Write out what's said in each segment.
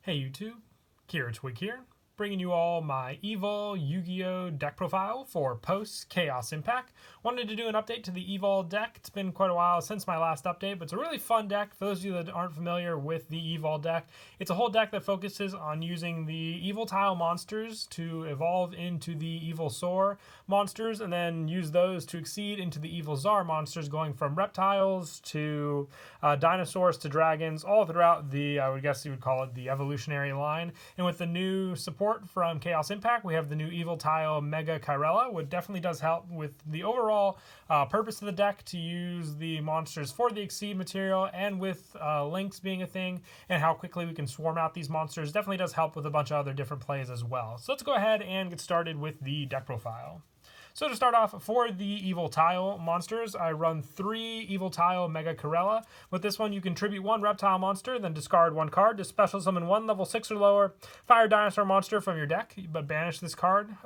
Hey YouTube, Twig here, bringing you all my Evol Yugioh deck profile for post Chaos Impact. Wanted to do an update to the Evol deck. It's been quite a while since my last update, but it's a really fun deck. For those of you that aren't familiar with the Evol deck, it's a whole deck that focuses on using the Evil Tile monsters to evolve into the Evil Soar monsters, and then use those to exceed into the Evil Tsar monsters, going from reptiles to dinosaurs to dragons, all throughout the, I would guess you would call it the evolutionary line. And with the new support from Chaos Impact, we have the new Evil Tile Mega Chirella, which definitely does help with the overall purpose of the deck to use the monsters for the Exceed material, and with links being a thing and how quickly we can swarm out these monsters, definitely does help with a bunch of other different plays as well. So let's go ahead and get started with the deck profile. So to start off, for the Evil Tile monsters, I run 3 Evil Tile Mega Chirella. With this one, you can tribute 1 reptile monster, then discard 1 card to special summon 1 level 6 or lower fire dinosaur monster from your deck, but banish this card.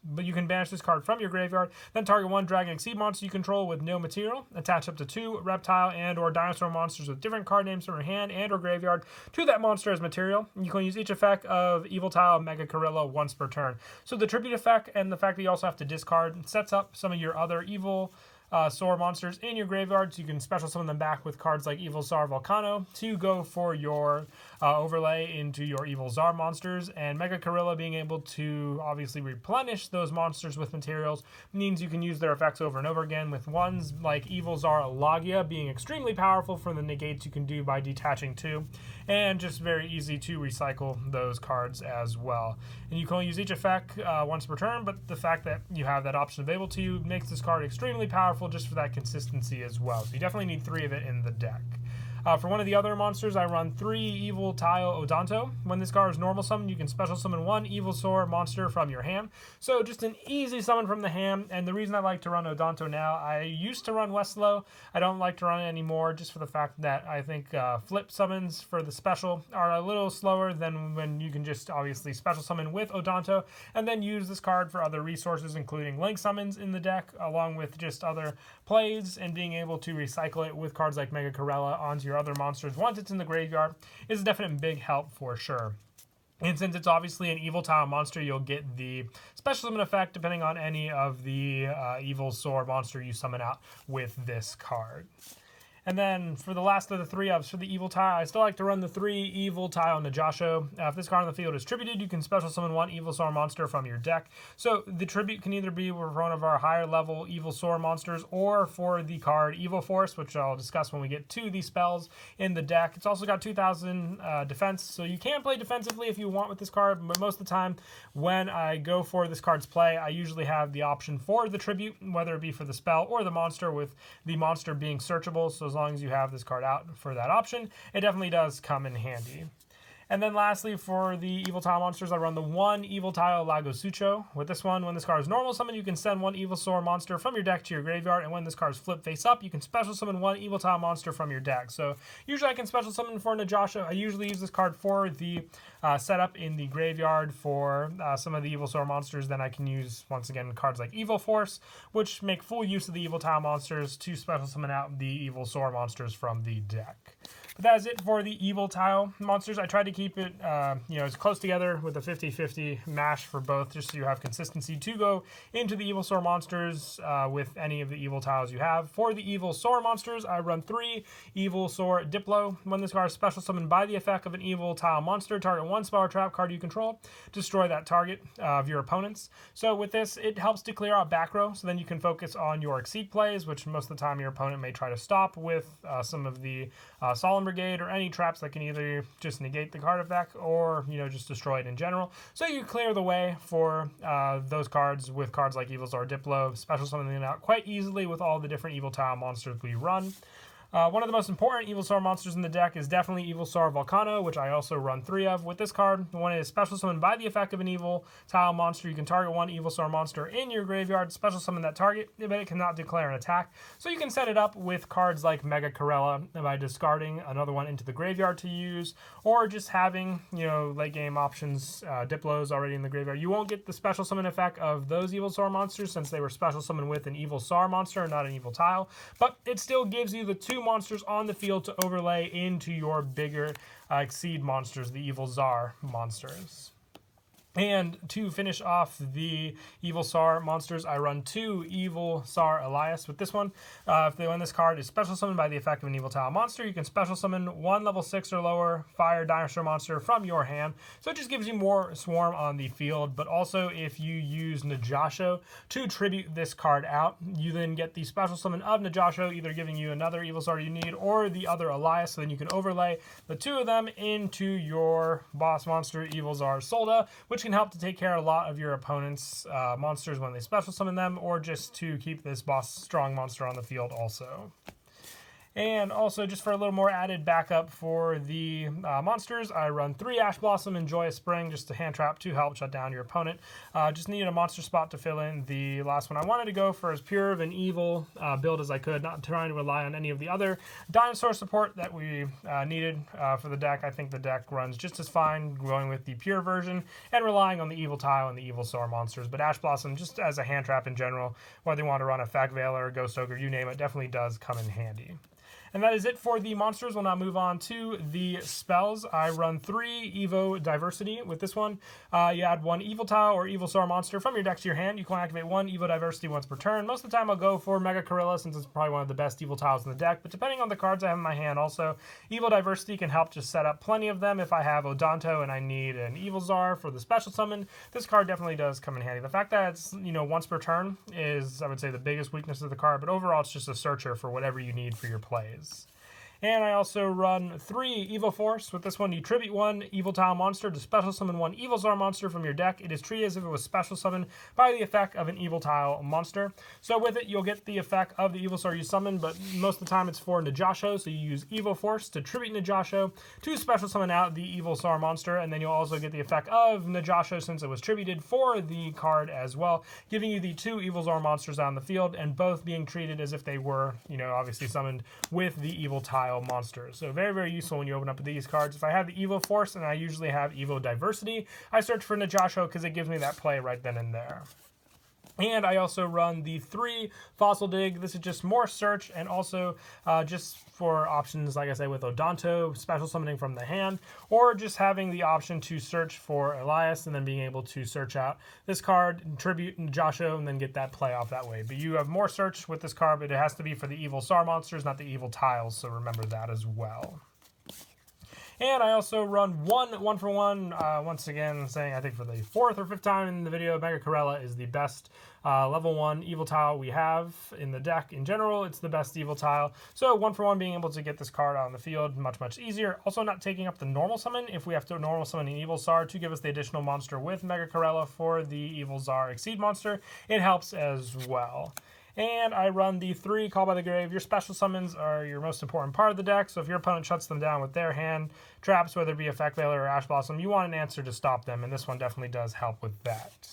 But you can banish this card from your graveyard, then target 1 Dragon Exceed monster you control with no material. Attach up to 2 reptile and or dinosaur monsters with different card names from your hand and or graveyard to that monster as material. You can use each effect of Evil Tile Mega Chirella once per turn. So the tribute effect and the fact that you also have to discard sets up some of your other Evil Soar monsters in your graveyard, so you can special summon them back with cards like Evil Tsar Volcano to go for your overlay into your Evil Tsar monsters. And Mega Chirella being able to obviously replenish those monsters with materials means you can use their effects over and over again, with ones like Evil Tsar Logia being extremely powerful for the negates you can do by detaching 2, and just very easy to recycle those cards as well. And you can only use each effect once per turn, but the fact that you have that option available to you makes this card extremely powerful just for that consistency as well. So you definitely need 3 of it in the deck. For one of the other monsters, I run 3 Evil Tile Odonto. When this card is normal summon, you can special summon 1 Evil Soar monster from your hand. So just an easy summon from the hand, and the reason I like to run Odonto now, I used to run Westlow. I don't like to run it anymore, just for the fact that I think flip summons for the special are a little slower than when you can just obviously special summon with Odonto, and then use this card for other resources, including link summons in the deck, along with just other plays, and being able to recycle it with cards like Mega Chirella onto your other monsters once it's in the graveyard is a definite big help for sure. And since it's obviously an Evil Tile monster, you'll get the special summon effect depending on any of the Evil Soar monster you summon out with this card. And then for the last of the 3 ups for the Evil Tile, I still like to run the 3 Evil Tile Yugioh. If this card on the field is tributed, you can special summon 1 Evil Soar monster from your deck. So the tribute can either be for one of our higher level Evil Soar monsters, or for the card Evil Force, which I'll discuss when we get to the spells in the deck. It's also got 2000 defense, so you can play defensively if you want with this card, but most of the time when I go for this card's play, I usually have the option for the tribute, whether it be for the spell or the monster, with the monster being searchable. So as long as you have this card out for that option, it definitely does come in handy. And then lastly, for the Evil Tile monsters, I run the 1 Evil Tile Lagosucho. With this one, when this card is normal summon, you can send 1 Evil Soar monster from your deck to your graveyard, and when this card is flipped face up, you can special summon 1 Evil Tile monster from your deck. So usually I can special summon for Yugioh. I usually use this card for the setup in the graveyard for some of the Evil Soar monsters. Then I can use, once again, cards like Evil Force, which make full use of the Evil Tile monsters to special summon out the Evil Soar monsters from the deck. But that is it for the Evil Tile monsters. I tried to keep it as close together with a 50-50 mash for both, just so you have consistency to go into the Evil Soar monsters with any of the Evil Tiles you have. For the Evil Soar monsters, I run 3 Evil Soar Diplo. When this card is special summoned by the effect of an Evil Tile monster, target 1 spell or trap card you control, destroy that target of your opponents. So with this, it helps to clear out back row, so then you can focus on your Exceed plays, which most of the time your opponent may try to stop with some of the Solemn Brigade or any traps that can either just negate the card effect or just destroy it in general. So you clear the way for those cards with cards like Evil Soar Diplo, special summoning it out quite easily with all the different Evil Tile monsters we run. One of the most important Evil Soar monsters in the deck is definitely Evil Soar Volcano, which I also run 3 of. With this card, when it is special summoned by the effect of an Evil Tile monster, you can target 1 Evil Soar monster in your graveyard, special summon that target, but it cannot declare an attack. So you can set it up with cards like Mega Chirella by discarding another one into the graveyard to use, or just having, late game options, Diplos already in the graveyard. You won't get the special summon effect of those Evil Soar monsters since they were special summoned with an Evil Soar monster, not an Evil Tile, but it still gives you the 2 2 monsters on the field to overlay into your bigger Exceed monsters, the Evil Czar monsters. And to finish off the Evil Tsar monsters, I run 2 Evil Tsar Elias with this one. If they win this card is special summoned by the effect of an Evil Tile monster, you can special summon 1 level 6 or lower fire dinosaur monster from your hand. So it just gives you more swarm on the field, but also if you use Yugioh to tribute this card out, you then get the special summon of Yugioh, either giving you another Evil Tsar you need or the other Elias, so then you can overlay the 2 of them into your boss monster, Evil Tsar Solda, which can help to take care of a lot of your opponent's monsters when they special summon them, or just to keep this boss strong monster on the field also. And also, just for a little more added backup for the monsters, I run 3 Ash Blossom and Joyous Spring, just to hand trap to help shut down your opponent. Just needed a monster spot to fill in the last one. I wanted to go for as pure of an evil build as I could, not trying to rely on any of the other dinosaur support that we needed for the deck. I think the deck runs just as fine going with the pure version and relying on the Evil Tile and the Evil Tsar monsters. But Ash Blossom, just as a hand trap in general, whether you want to run a Fag Veiler, Ghost Ogre, you name it, definitely does come in handy. And that is it for the monsters. We'll now move on to the spells. I run 3 Evo Diversity with this one. You add 1 Evil Tile or Evil Tsar monster from your deck to your hand. You can activate 1 Evo Diversity once per turn. Most of the time I'll go for Mega Gorilla since it's probably one of the best Evil Tiles in the deck. But depending on the cards I have in my hand also, Evo Diversity can help just set up plenty of them. If I have Odonto and I need an Evil Tsar for the special summon, this card definitely does come in handy. The fact that it's, once per turn is, I would say, the biggest weakness of the card. But overall, it's just a searcher for whatever you need for your plays. And I also run 3 Evo Force. With this one, you tribute 1 Evil Tile monster to special summon 1 Evil Tsar monster from your deck. It is treated as if it was special summoned by the effect of an Evil Tile monster. So with it, you'll get the effect of the Evil Tsar you summon, but most of the time it's for Yugioh, so you use Evo Force to tribute Yugioh to special summon out the Evil Tsar monster, and then you'll also get the effect of Yugioh since it was tributed for the card as well, giving you the 2 Evil Tsar monsters on the field, and both being treated as if they were, obviously summoned with the Evil Tile monsters. So very, very useful when you open up these cards. If I have the Evo Force and I usually have Evo Diversity, I search for Yugioh because it gives me that play right then and there. And I also run the 3 Fossil Dig. This is just more search and also just for options, like I say, with Odonto, special summoning from the hand, or just having the option to search for Elias and then being able to search out this card, tribute Yugioh, and then get that play off that way. But you have more search with this card, but it has to be for the Evil Tsar monsters, not the Evil Tiles, so remember that as well. And I also run 1 for 1, once again saying I think for the 4th or 5th time in the video, Mega Gorilla is the best level 1 Evil Tile we have in the deck. In general, it's the best Evil Tile. So 1 for 1 being able to get this card out on the field, much, much easier. Also not taking up the normal summon if we have to normal summon an Evil Tsar to give us the additional monster with Mega Gorilla for the Evil Tsar Exceed monster. It helps as well. And I run the 3 Call by the Grave. Your special summons are your most important part of the deck, so if your opponent shuts them down with their hand traps, whether it be a Fag Veiler or Ash Blossom, you want an answer to stop them, and this one definitely does help with that.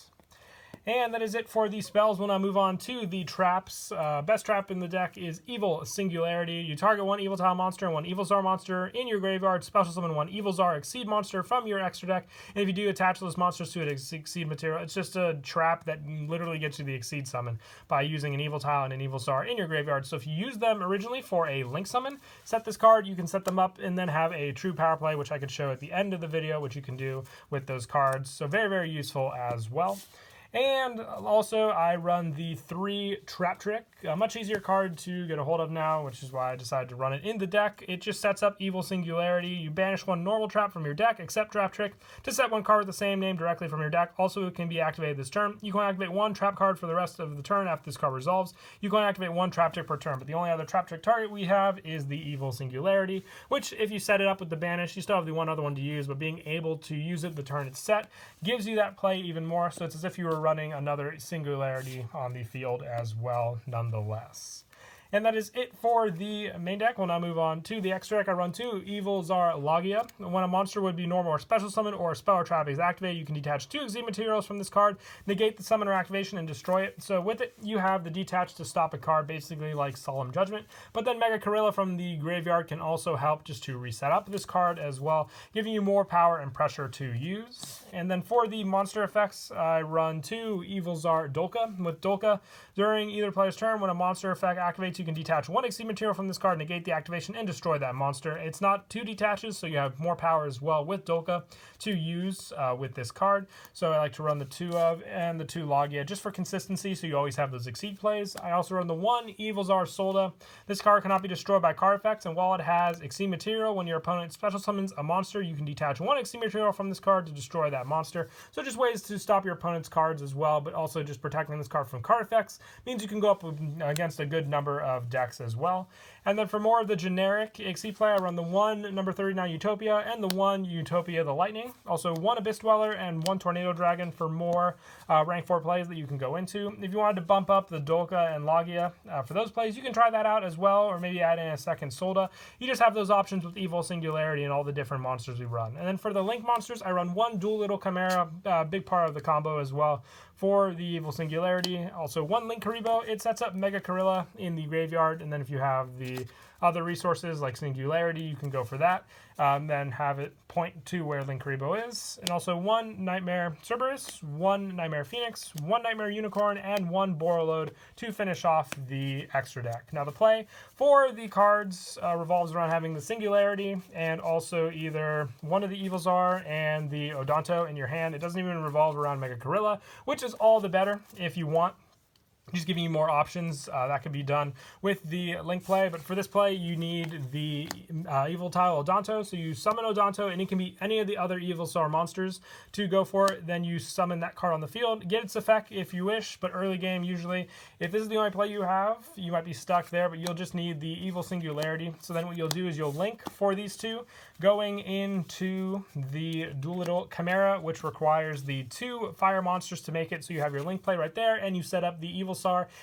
And that is it for the spells. We'll now move on to the traps. Best trap in the deck is Evil Singularity. You target 1 Evil Tile monster and 1 Evil Tsar monster in your graveyard. Special summon 1 Evil Tsar Exceed monster from your extra deck. And if you do attach those monsters to an Exceed material, it's just a trap that literally gets you the Exceed summon by using an Evil Tile and an Evil Tsar in your graveyard. So if you use them originally for a Link summon, set this card, you can set them up and then have a true power play, which I could show at the end of the video, which you can do with those cards. So very, very useful as well. And also, I run the 3 Trap Trick, a much easier card to get a hold of now, which is why I decided to run it in the deck. It just sets up Evil Singularity. You banish 1 normal trap from your deck, except Trap Trick, to set 1 card with the same name directly from your deck. Also, it can be activated this turn. You can activate 1 trap card for the rest of the turn after this card resolves. You can activate 1 Trap Trick per turn, but the only other Trap Trick target we have is the Evil Singularity, which if you set it up with the banish, you still have the 1 other one to use, but being able to use it the turn it's set gives you that play even more, so it's as if you were running another Singularity on the field as well, nonetheless. And that is it for the main deck. We'll now move on to the extra deck. I run 2 Evil Tsar Yugioh. When a monster would be normal or special summon or a spell or trap is activated, you can detach 2 Exceed materials from this card, negate the summon or activation, and destroy it. So with it, you have the detach to stop a card, basically like Solemn Judgment. But then Mega Gorilla from the graveyard can also help just to reset up this card as well, giving you more power and pressure to use. And then for the monster effects, I run 2 Evil Tsar Dolka. With Dolka, during either player's turn, when a monster effect activates, you you can detach 1 Exceed material from this card, negate the activation, and destroy that monster. It's not 2 detaches, so you have more power as well with Dolka to use with this card. So I like to run the 2 of and the 2 Logia just for consistency, so you always have those Exceed plays. I also run the 1 Evil Solda. This card cannot be destroyed by card effects, and while it has Exceed material, when your opponent special summons a monster, you can detach 1 Exceed material from this card to destroy that monster. So just ways to stop your opponent's cards as well, but also just protecting this card from card effects means you can go up against a good number of decks as well. And then for more of the generic Exceed play, I run the 1 number 39 Utopia and the 1 Utopia the Lightning. Also 1 Abyss Dweller and 1 Tornado Dragon for more rank 4 plays that you can go into. If you wanted to bump up the Dolka and Logia for those plays, you can try that out as well, or maybe add in a second Solda. You just have those options with Evil Singularity and all the different monsters we run. And then for the Link monsters, I run 1 Dual Little Chimera, big part of the combo as well for the Evil Singularity. Also 1 Link Karibo. It sets up Mega Gorilla in the graveyard, and then if you have the other resources like Singularity, you can go for that. Then have it point to where Link Karibo is. And also 1 Nightmare Cerberus, 1 Nightmare Phoenix, 1 Nightmare Unicorn, and 1 Borreload to finish off the extra deck. Now the play for the cards revolves around having the Singularity and also either one of the Evilzar and the Odonto in your hand. It doesn't even revolve around Mega Gorilla, which is all the better if you want. Just giving you more options that can be done with the Link play. But for this play, you need the Evil Tile Odonto. So you summon Odonto, and it can be any of the other Evilzar monsters to go for it. Then you summon that card on the field. Get its effect if you wish, but early game usually. If this is the only play you have, you might be stuck there, but you'll just need the Evil Singularity. So then what you'll do is you'll link for these two, going into the Dual Little Chimera, which requires the 2 fire monsters to make it. So you have your Link play right there, and you set up the Evil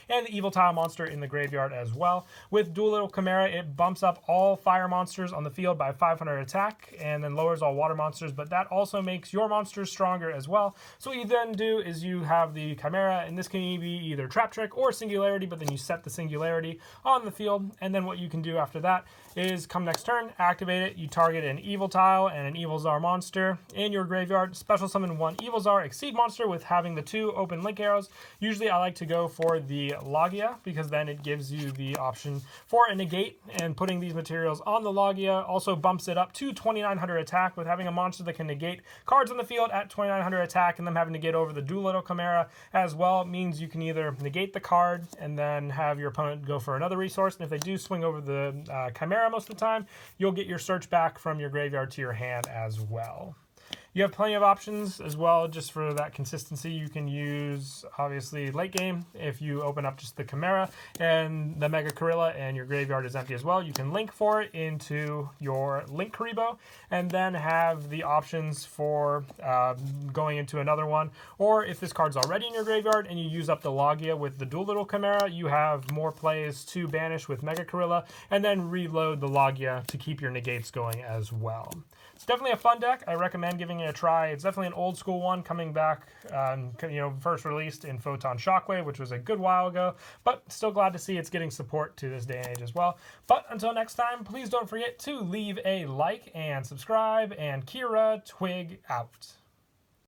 and the Evil Tile monster in the graveyard as well. With Dual Little Chimera, it bumps up all fire monsters on the field by 500 attack and then lowers all water monsters, but that also makes your monsters stronger as well. So what you then do is you have the Chimera, and this can be either Trap Trick or Singularity, but then you set the Singularity on the field, and then what you can do after that is come next turn, activate it, you target an Evil Tile and an Evilzar monster in your graveyard, special summon 1 Evilzar Exceed monster with having the 2 open Link arrows. Usually I like to go for the Logia, because then it gives you the option for a negate, and putting these materials on the Logia also bumps it up to 2900 attack with having a monster that can negate cards on the field at 2900 attack, and them having to get over the Dual Little Chimera as well means you can either negate the card and then have your opponent go for another resource, and if they do swing over the Chimera most of the time, you'll get your search back from your graveyard to your hand as well. You have plenty of options as well, just for that consistency. You can use, obviously, late game. If you open up just the Chimera and the Mega Gorilla and your graveyard is empty as well, you can link for it into your Link Karibo and then have the options for going into another one. Or if this card's already in your graveyard and you use up the Logia with the Dual Little Chimera, you have more plays to banish with Mega Gorilla and then reload the Logia to keep your negates going as well. It's definitely a fun deck. I recommend giving it a try. It's definitely an old school one, coming back, first released in Photon Shockwave, which was a good while ago, but still glad to see it's getting support to this day and age as well. But until next time, please don't forget to leave a like and subscribe, and Kira Twig out.